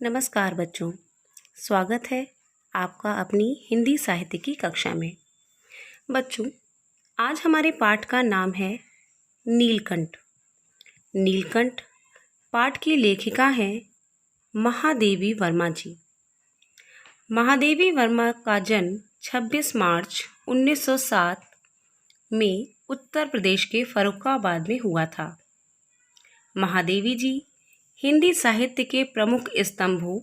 नमस्कार बच्चों, स्वागत है आपका अपनी हिंदी साहित्य की कक्षा में। बच्चों, आज हमारे पाठ का नाम है नीलकंठ। नीलकंठ पाठ की लेखिका हैं महादेवी वर्मा जी। महादेवी वर्मा का जन्म 26 मार्च 1907 में उत्तर प्रदेश के फर्रुखाबाद में हुआ था। महादेवी जी हिंदी साहित्य के प्रमुख स्तंभों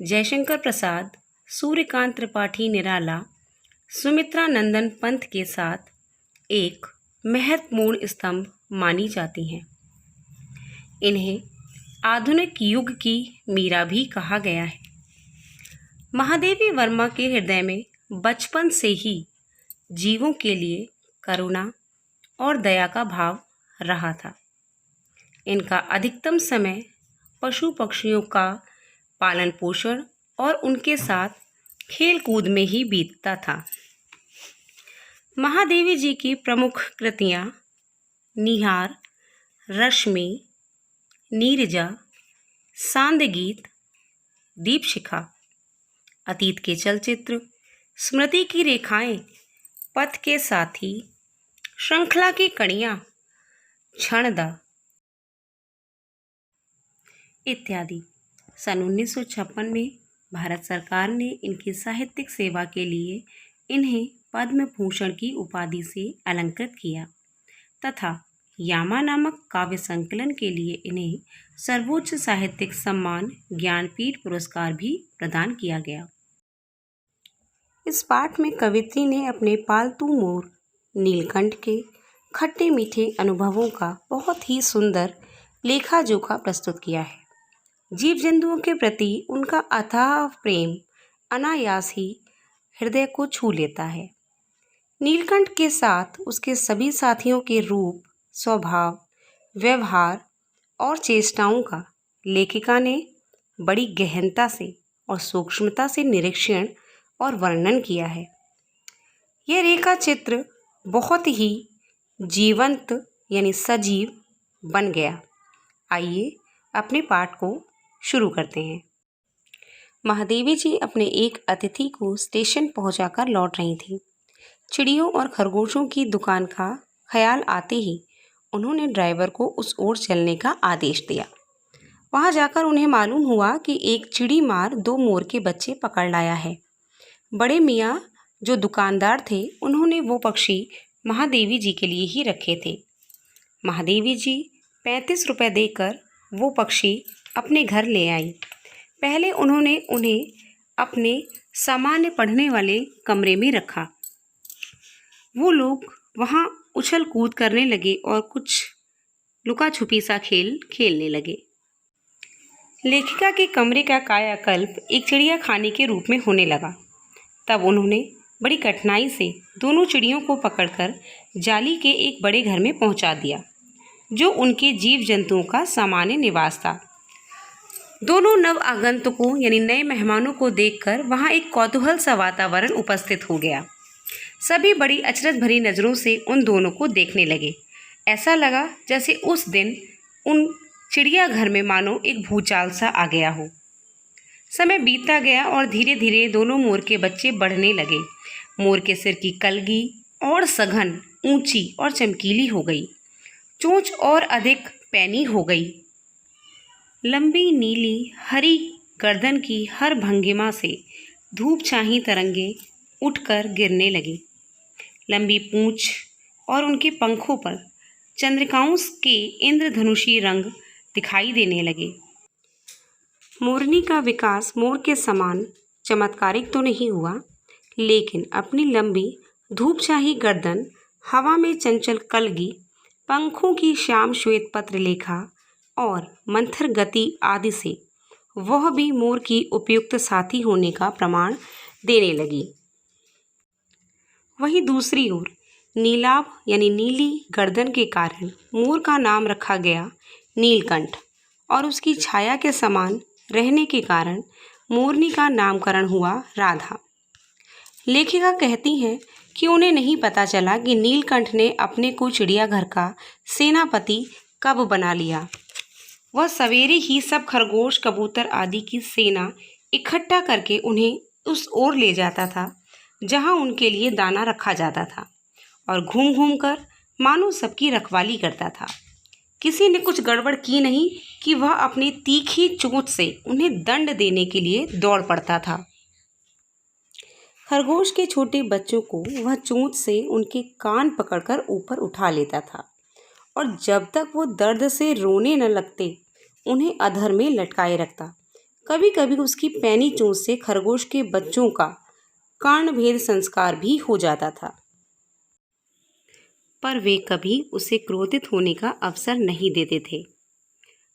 जयशंकर प्रसाद, सूर्यकांत त्रिपाठी निराला, सुमित्रा नंदन पंत के साथ एक महत्वपूर्ण स्तंभ मानी जाती हैं। इन्हें आधुनिक युग की मीरा भी कहा गया है। महादेवी वर्मा के हृदय में बचपन से ही जीवों के लिए करुणा और दया का भाव रहा था। इनका अधिकतम समय पशु पक्षियों का पालन पोषण और उनके साथ खेल कूद में ही बीतता था। महादेवी जी की प्रमुख कृतियाँ निहार, रश्मि, नीरजा, सांदगीत, दीपशिखा, अतीत के चलचित्र, स्मृति की रेखाएं, पथ के साथी, श्रृंखला की कड़ियाँ, क्षणदा इत्यादि। सन 1956 में भारत सरकार ने इनकी साहित्यिक सेवा के लिए इन्हें पद्म भूषण की उपाधि से अलंकृत किया तथा यामा नामक काव्य संकलन के लिए इन्हें सर्वोच्च साहित्यिक सम्मान ज्ञानपीठ पुरस्कार भी प्रदान किया गया। इस पाठ में कवित्री ने अपने पालतू मोर नीलकंठ के खट्टे मीठे अनुभवों का बहुत ही सुंदर लेखा जोखा प्रस्तुत किया है। जीव जंतुओं के प्रति उनका अथाह प्रेम अनायास ही हृदय को छू लेता है। नीलकंठ के साथ उसके सभी साथियों के रूप, स्वभाव, व्यवहार और चेष्टाओं का लेखिका ने बड़ी गहनता से और सूक्ष्मता से निरीक्षण और वर्णन किया है। यह रेखा चित्र बहुत ही जीवंत यानी सजीव बन गया। आइए अपने पाठ को शुरू करते हैं। महादेवी जी अपने एक अतिथि को स्टेशन पहुंचाकर लौट रही थी। चिड़ियों और खरगोशों की दुकान का ख्याल आते ही उन्होंने ड्राइवर को उस ओर चलने का आदेश दिया। वहां जाकर उन्हें मालूम हुआ कि एक चिड़ी मार 2 मोर के बच्चे पकड़ लाया है। बड़े मियाँ जो दुकानदार थे उन्होंने वो पक्षी महादेवी जी के लिए ही रखे थे। महादेवी जी 35 रुपये देकर वो पक्षी अपने घर ले आई। पहले उन्होंने उन्हें अपने सामान्य पढ़ने वाले कमरे में रखा। वो लोग वहाँ उछल कूद करने लगे और कुछ लुका छुपी सा खेल खेलने लगे। लेखिका के कमरे का कायाकल्प एक चिड़िया खाने के रूप में होने लगा। तब उन्होंने बड़ी कठिनाई से दोनों चिड़ियों को पकड़कर जाली के एक बड़े घर में पहुंचा दिया, जो उनके जीव जंतुओं का सामान्य निवास था। दोनों नव आगंतुकों यानी नए मेहमानों को देखकर वहां एक कौतूहल सा वातावरण उपस्थित हो गया। सभी बड़ी अचरज भरी नज़रों से उन दोनों को देखने लगे। ऐसा लगा जैसे उस दिन उन चिड़ियाघर में मानो एक भूचाल सा आ गया हो। समय बीतता गया और धीरे धीरे दोनों मोर के बच्चे बढ़ने लगे। मोर के सिर की कलगी और सघन, ऊंची और चमकीली हो गई। चोंच और अधिक पैनी हो गई। लंबी नीली हरी गर्दन की हर भंगिमा से धूप छाही तरंगे उठकर गिरने लगी। लंबी पूंछ और उनके पंखों पर चंद्रिकाओं के इंद्रधनुषी रंग दिखाई देने लगे। मोरनी का विकास मोर के समान चमत्कारिक तो नहीं हुआ, लेकिन अपनी लंबी धूपछाही गर्दन, हवा में चंचल कलगी, पंखों की श्याम श्वेत पत्र लेखा और मंथर गति आदि से वह भी मोर की उपयुक्त साथी होने का प्रमाण देने लगी। वहीं दूसरी ओर नीलाभ यानी नीली गर्दन के कारण मोर का नाम रखा गया नीलकंठ और उसकी छाया के समान रहने के कारण मोरनी का नामकरण हुआ राधा। लेखिका कहती हैं कि उन्हें नहीं पता चला कि नीलकंठ ने अपने को चिड़ियाघर का सेनापति कब बना लिया। वह सवेरे ही सब खरगोश, कबूतर आदि की सेना इकट्ठा करके उन्हें उस ओर ले जाता था जहां उनके लिए दाना रखा जाता था, और घूम घूम कर मानो सबकी रखवाली करता था। किसी ने कुछ गड़बड़ की नहीं कि वह अपनी तीखी चोंच से उन्हें दंड देने के लिए दौड़ पड़ता था। खरगोश के छोटे बच्चों को वह चोंच से उनके कान पकड़कर ऊपर उठा लेता था, और जब तक वो दर्द से रोने न लगते उन्हें अधर में लटकाए रखता। कभी कभी उसकी पैनी चोंच से खरगोश के बच्चों का कर्णभेद संस्कार भी हो जाता था, पर वे कभी उसे क्रोधित होने का अवसर नहीं देते थे।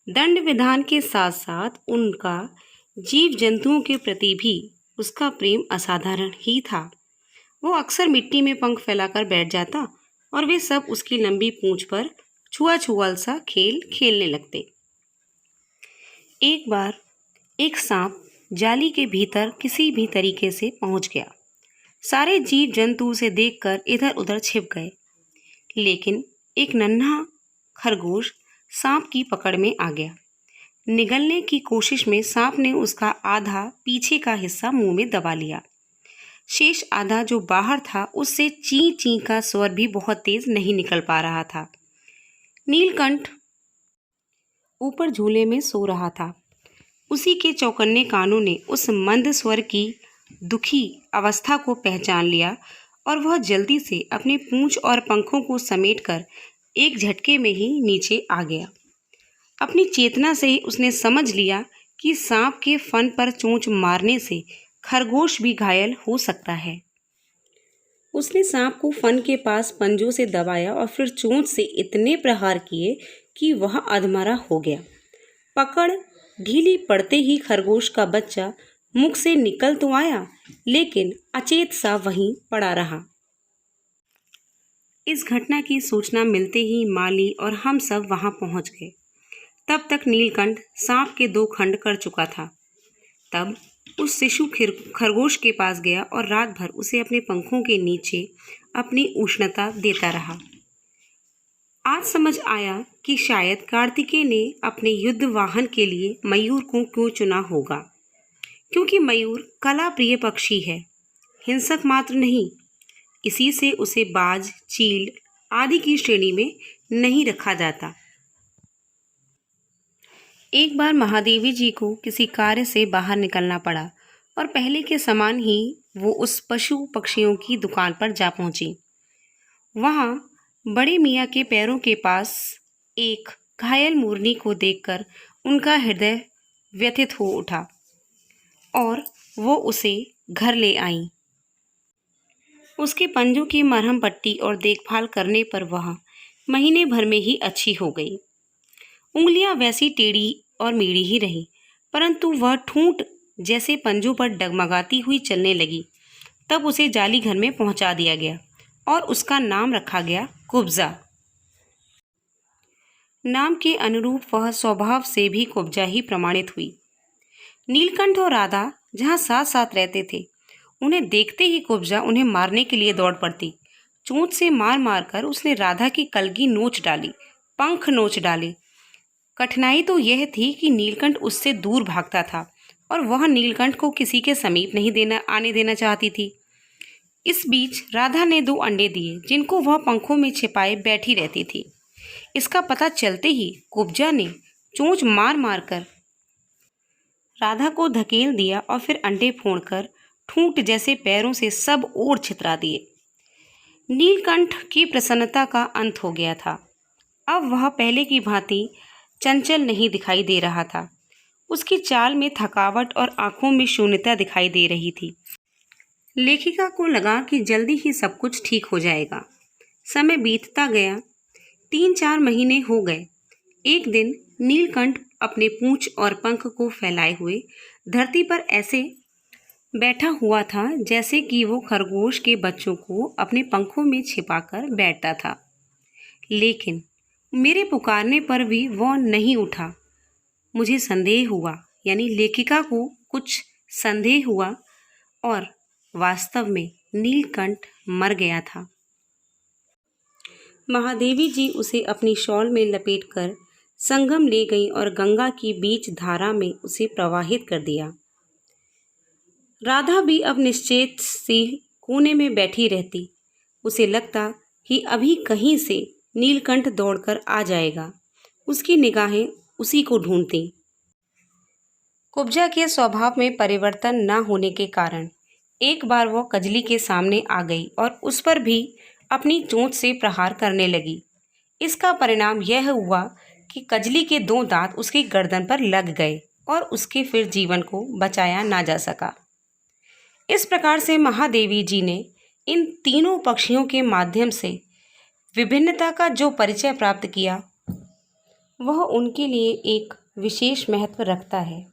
दंड विधान के साथ साथ उनका जीव जंतुओं के प्रति भी उसका प्रेम असाधारण ही था। वो अक्सर मिट्टी में पंख फैलाकर बैठ जाता और वे सब उसकी लंबी पूंछ पर छुआ छुआल सा खेल खेलने लगते। एक बार एक सांप जाली के भीतर किसी भी तरीके से पहुंच गया। सारे जीव जंतु उसे देखकर इधर उधर छिप गए, लेकिन एक नन्हा खरगोश सांप की पकड़ में आ गया। निगलने की कोशिश में सांप ने उसका आधा पीछे का हिस्सा मुंह में दबा लिया। शेष आधा जो बाहर था उससे ची ची का स्वर भी बहुत तेज नहीं निकल पा रहा था। नीलकंठ ऊपर झूले में सो रहा था। उसी के चौकन्ने कानों ने उस मंद स्वर की दुखी अवस्था को पहचान लिया, और वह जल्दी से अपने पूंछ और पंखों को समेटकर एक झटके में ही नीचे आ गया। अपनी चेतना से ही उसने समझ लिया कि सांप के फन पर चोंच मारने से खरगोश भी घायल हो सकता है। उसने सांप को फन के पास पंजों से दबाया और फिर चोंच से इतने प्रहार किए कि वह अधमरा हो गया। पकड़ ढीली पड़ते ही खरगोश का बच्चा मुख से निकल तो आया, लेकिन अचेत सा वहीं पड़ा रहा। इस घटना की सूचना मिलते ही माली और हम सब वहां पहुंच गए। तब तक नीलकंठ सांप के 2 खंड कर चुका था। तब उस शिशु खरगोश के पास गया और रात भर उसे अपने पंखों के नीचे अपनी उष्णता देता रहा। आज समझ आया कि शायद कार्तिकेय ने अपने युद्ध वाहन के लिए मयूर को क्यों चुना होगा, क्योंकि मयूर कला प्रिय पक्षी है, हिंसक मात्र नहीं। इसी से उसे बाज, चील आदि की श्रेणी में नहीं रखा जाता। एक बार महादेवी जी को किसी कार्य से बाहर निकलना पड़ा और पहले के समान ही वो उस पशु पक्षियों की दुकान पर जा पहुंची। वहां बड़े मियाँ के पैरों के पास एक घायल मोरनी को देखकर उनका हृदय व्यथित हो उठा और वो उसे घर ले आईं। उसके पंजों की मरहम पट्टी और देखभाल करने पर वह महीने भर में ही अच्छी हो गई। उंगलियां वैसी टेढ़ी और मेढ़ी ही रही, परंतु वह ठूंठ जैसे पंजों पर डगमगाती हुई चलने लगी। तब उसे जाली घर में पहुंचा दिया गया और उसका नाम रखा गया कुब्जा। नाम के अनुरूप वह स्वभाव से भी कुब्जा ही प्रमाणित हुई। नीलकंठ और राधा जहाँ साथ साथ रहते थे, उन्हें देखते ही कुब्जा उन्हें मारने के लिए दौड़ पड़ती। चोंच से मार मार कर उसने राधा की कलगी नोच डाली, पंख नोच डाले। कठिनाई तो यह थी कि नीलकंठ उससे दूर भागता था और वह नीलकंठ को किसी के समीप नहीं आने देना चाहती थी। इस बीच राधा ने 2 अंडे दिए, जिनको वह पंखों में छिपाए बैठी रहती थी। इसका पता चलते ही कुब्जा ने चोंच मार मार कर राधा को धकेल दिया और फिर अंडे फोड़कर ठूंठ जैसे पैरों से सब ओर छितरा दिए। नीलकंठ की प्रसन्नता का अंत हो गया था। अब वह पहले की भांति चंचल नहीं दिखाई दे रहा था। उसकी चाल में थकावट और आंखों में शून्यता दिखाई दे रही थी। लेखिका को लगा कि जल्दी ही सब कुछ ठीक हो जाएगा। समय बीतता गया। 3-4 महीने हो गए। एक दिन नीलकंठ अपने पूंछ और पंख को फैलाए हुए धरती पर ऐसे बैठा हुआ था जैसे कि वो खरगोश के बच्चों को अपने पंखों में छिपाकर बैठता था। लेकिन मेरे पुकारने पर भी वह नहीं उठा। मुझे संदेह हुआ, यानी लेखिका को कुछ संदेह हुआ, और वास्तव में नीलकंठ मर गया था। महादेवी जी उसे अपनी शॉल में लपेटकर संगम ले गई और गंगा की बीच धारा में उसे प्रवाहित कर दिया। राधा भी अब निश्चेत सी कोने में बैठी रहती। उसे लगता कि अभी कहीं से नीलकंठ दौड़कर आ जाएगा। उसकी निगाहें उसी को ढूंढती। कुब्जा के स्वभाव में परिवर्तन न होने के कारण एक बार वो कजली के सामने आ गई और उस पर भी अपनी चोंच से प्रहार करने लगी। इसका परिणाम यह हुआ कि कजली के 2 दांत उसकी गर्दन पर लग गए और उसके फिर जीवन को बचाया ना जा सका। इस प्रकार से महादेवी जी ने इन तीनों पक्षियों के माध्यम से विभिन्नता का जो परिचय प्राप्त किया वह उनके लिए एक विशेष महत्व रखता है।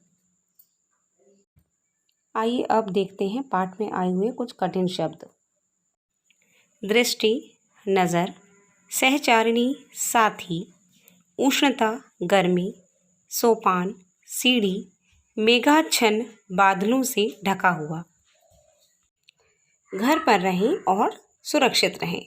आइए अब देखते हैं पाठ में आए हुए कुछ कठिन शब्द। दृष्टि नज़र, सहचारिणी साथी, उष्णता गर्मी, सोपान सीढ़ी, मेघाच्छन्न बादलों से ढका हुआ। घर पर रहें और सुरक्षित रहें।